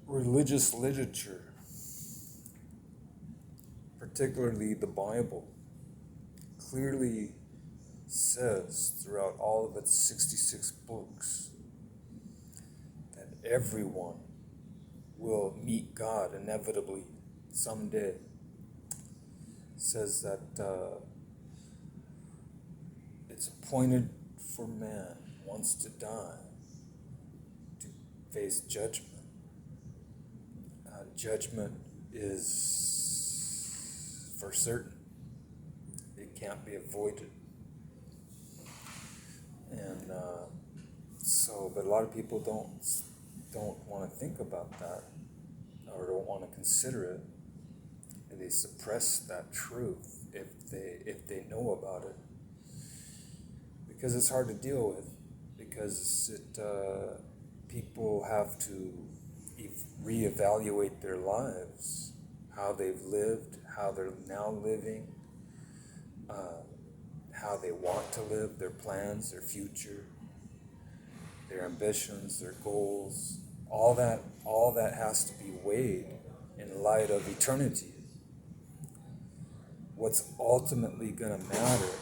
religious literature, particularly the Bible, clearly says throughout all of its 66 books that everyone will meet God inevitably someday. It says that it's appointed for man once to die to face judgment. Judgment is for certain. It can't be avoided. And but a lot of people don't want to think about that, or don't want to consider it, and they suppress that truth if they know about it, because it's hard to deal with, because people have to reevaluate their lives, how they've lived, how they're now living, how they want to live, their plans, their future, their ambitions, their goals. All that has to be weighed in light of eternity. What's ultimately going to matter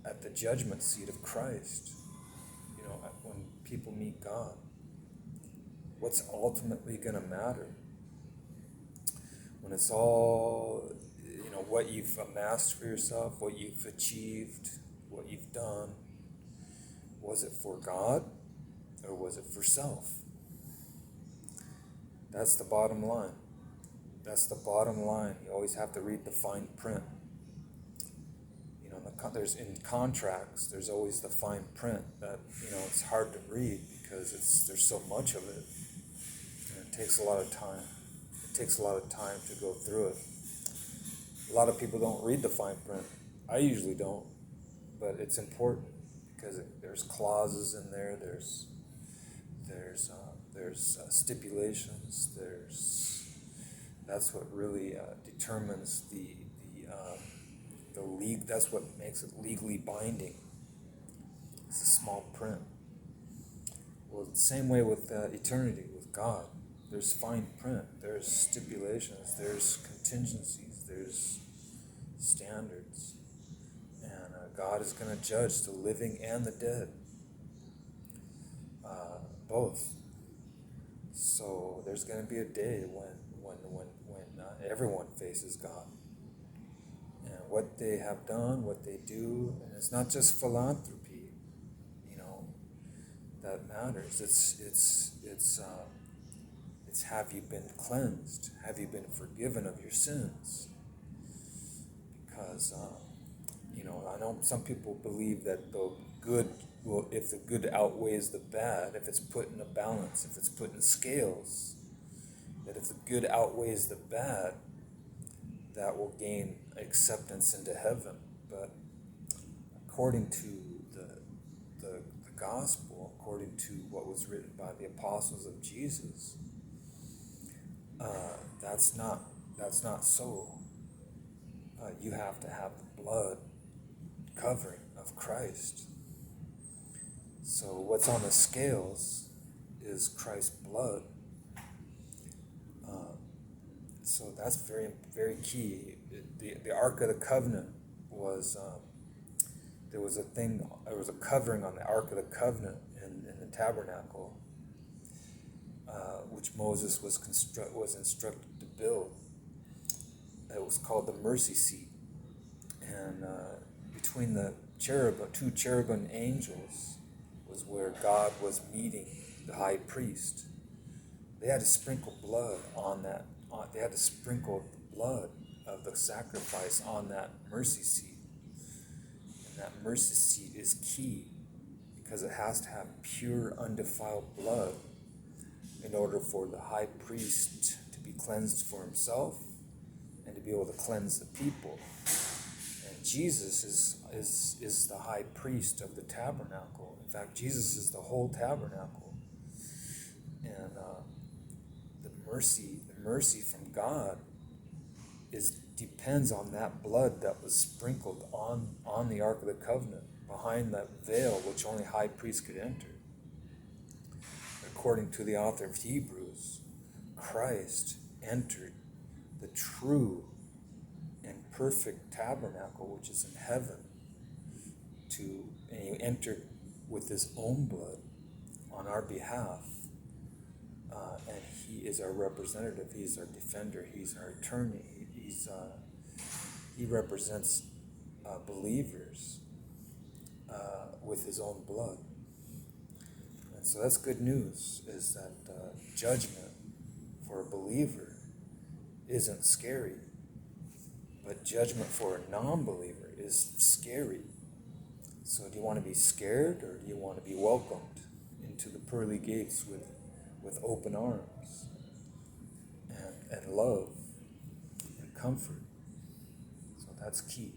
at the judgment seat of Christ, when people meet God. What's ultimately going to matter? When it's all, what you've amassed for yourself, what you've achieved, what you've done, was it for God or was it for self? That's the bottom line. That's the bottom line. You always have to read the fine print. There's in contracts, there's always the fine print that, it's hard to read because there's so much of it. And it takes a lot of time. It takes a lot of time to go through it. A lot of people don't read the fine print. I usually don't, but it's important because there's clauses in there. There's stipulations. That's what really determines the league. That's what makes it legally binding. It's a small print. Well, the same way with eternity, with God. There's fine print. There's stipulations. There's contingencies. There's standards. And God is going to judge the living and the dead. Both. So there's going to be a day when everyone faces God. And what they have done, what they do, and it's not just philanthropy, that matters. It's have you been cleansed? Have you been forgiven of your sins? Because I know some people believe that the good will, if the good outweighs the bad, if it's put in a balance, if it's put in scales, that if the good outweighs the bad, that will gain acceptance into heaven. But according to the gospel, according to what was written by the apostles of Jesus, that's not so. You have to have the blood covering of Christ. So what's on the scales is Christ's blood. So that's very, very key. The Ark of the Covenant was, there was a covering on the Ark of the Covenant in the tabernacle, which Moses was instructed to build. It was called the mercy seat. And between the two cherubim angels was where God was meeting the high priest. They had to sprinkle blood on that. They had to sprinkle the blood of the sacrifice on that mercy seat. And that mercy seat is key because it has to have pure, undefiled blood in order for the high priest to be cleansed for himself and to be able to cleanse the people. And Jesus is the high priest of the tabernacle. In fact, Jesus is the whole tabernacle. And the mercy from God depends on that blood that was sprinkled on the Ark of the Covenant, behind that veil which only high priests could enter. according to the author of Hebrews, Christ entered the true and perfect tabernacle which is in heaven, and he entered with his own blood on our behalf, and he is our representative, he's our defender, he's our attorney, he represents believers with his own blood. And so that's good news, is that judgment for a believer isn't scary, but judgment for a non-believer is scary. So do you want to be scared, or do you want to be welcomed into the pearly gates with open arms and love and comfort? So that's key.